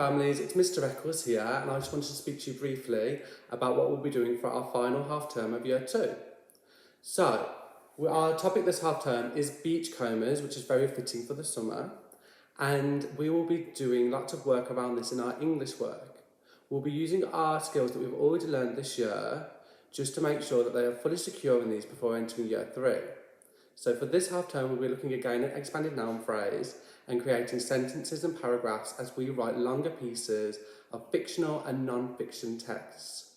families, it's Mr. Eccles here, and I just wanted to speak to you briefly about what we'll be doing for our final half term of year 2. So, our topic this half term is beachcombers, which is very fitting for the summer, and we will be doing lots of work around this in our English work. We'll be using our skills that we've already learned this year just to make sure that they are fully secure in these before entering year 3. So for this half term, we'll be looking again at expanded noun phrase and creating sentences and paragraphs as we write longer pieces of fictional and non-fiction texts.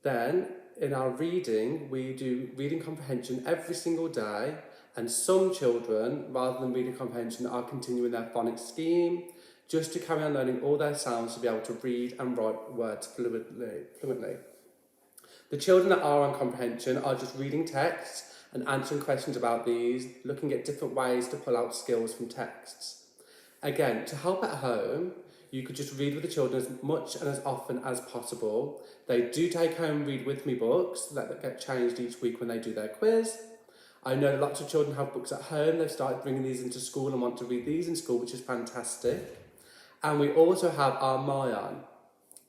Then, in our reading, we do reading comprehension every single day, and some children, rather than reading comprehension, are continuing their phonics scheme, just to carry on learning all their sounds to be able to read and write words fluently. The children that are on comprehension are just reading texts and answering questions about these, looking at different ways to pull out skills from texts. Again, to help at home, you could just read with the children as much and as often as possible. They do take home Read With Me books that get changed each week when they do their quiz. I know that lots of children have books at home. They've started bringing these into school and want to read these in school, which is fantastic. And we also have our Mayan.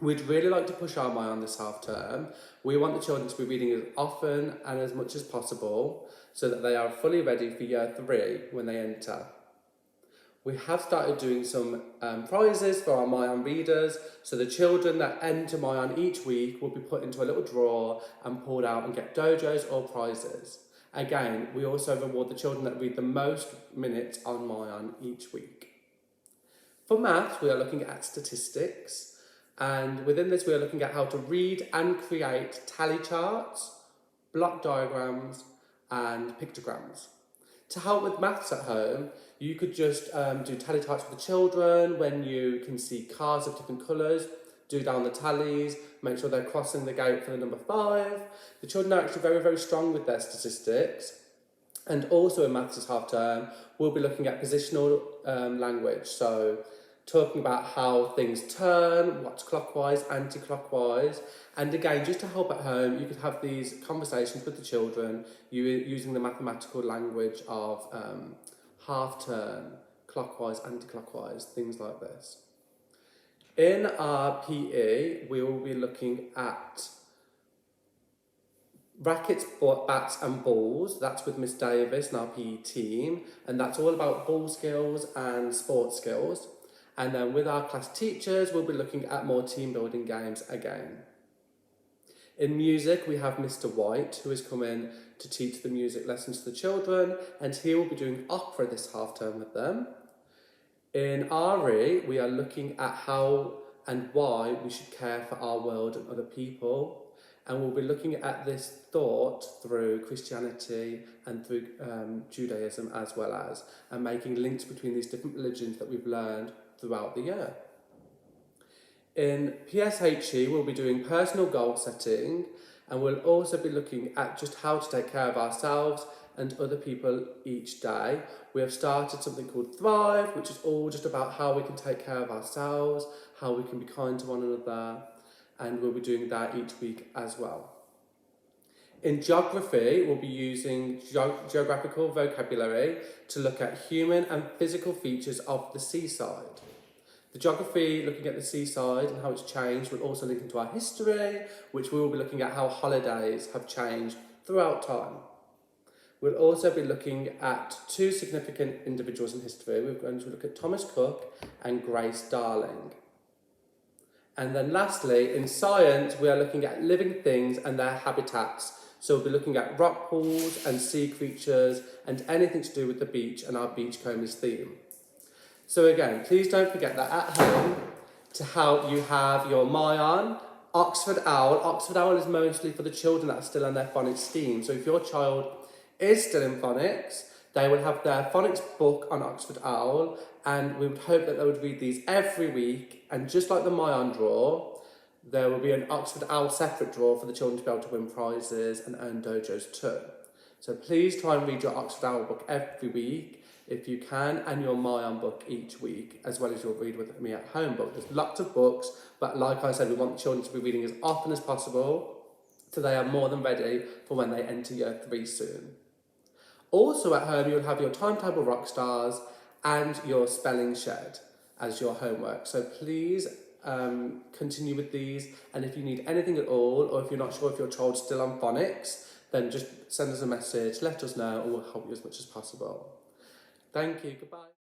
We'd really like to push our Mayan this half term. We want the children to be reading as often and as much as possible so that they are fully ready for year 3 when they enter. We have started doing some prizes for our Mayan readers, so the children that enter Mayan each week will be put into a little drawer and pulled out and get dojos or prizes. Again, we also reward the children that read the most minutes on Mayan each week. For maths, we are looking at statistics. And within this, we are looking at how to read and create tally charts, block diagrams, and pictograms. To help with maths at home, you could just do tally charts for the children. When you can see cars of different colours, do down the tallies, make sure they're crossing the gate for the number 5. The children are actually very, very strong with their statistics. And also in maths this half term, we'll be looking at positional language. So talking about how things turn, what's clockwise, anti-clockwise. And again, just to help at home, you could have these conversations with the children using the mathematical language of half turn, clockwise, anti-clockwise, things like this. In our PE, we will be looking at rackets, bats and balls. That's with Miss Davis and our PE team. And that's all about ball skills and sports skills. And then with our class teachers, we'll be looking at more team building games again. In music, we have Mr. White, who is coming to teach the music lessons to the children, and he will be doing opera this half term with them. In RE, we are looking at how and why we should care for our world and other people, and we'll be looking at this thought through Christianity and through Judaism as well as, and making links between these different religions that we've learned throughout the year. In PSHE, we'll be doing personal goal setting, and we'll also be looking at just how to take care of ourselves and other people each day. We have started something called Thrive, which is all just about how we can take care of ourselves, how we can be kind to one another, and we'll be doing that each week as well. In geography, we'll be using geographical vocabulary to look at human and physical features of the seaside. The geography, looking at the seaside and how it's changed, will also link into our history, which we will be looking at how holidays have changed throughout time. We'll also be looking at 2 significant individuals in history. We're going to look at Thomas Cook and Grace Darling. And then lastly, in science, we are looking at living things and their habitats. So we'll be looking at rock pools and sea creatures and anything to do with the beach and our beachcombers theme. So again, please don't forget that at home, to help you have your Mayan, Oxford Owl. Oxford Owl is mostly for the children that are still on their phonics scheme. So if your child is still in phonics, they will have their phonics book on Oxford Owl, and we would hope that they would read these every week. And just like the Mayan draw, there will be an Oxford Owl separate draw for the children to be able to win prizes and earn dojos too. So please try and read your Oxford Owl book every week if you can, and your Mayan book each week, as well as your Read With Me at Home book. There's lots of books, but like I said, we want the children to be reading as often as possible so they are more than ready for when they enter year 3 soon. Also at home, you'll have your Timetable Rockstars and your Spelling Shed. as your homework. So please continue with these, and if you need anything at all, or if you're not sure if your child's still on phonics, then just send us a message, let us know, and we'll help you as much as possible. Thank you, goodbye.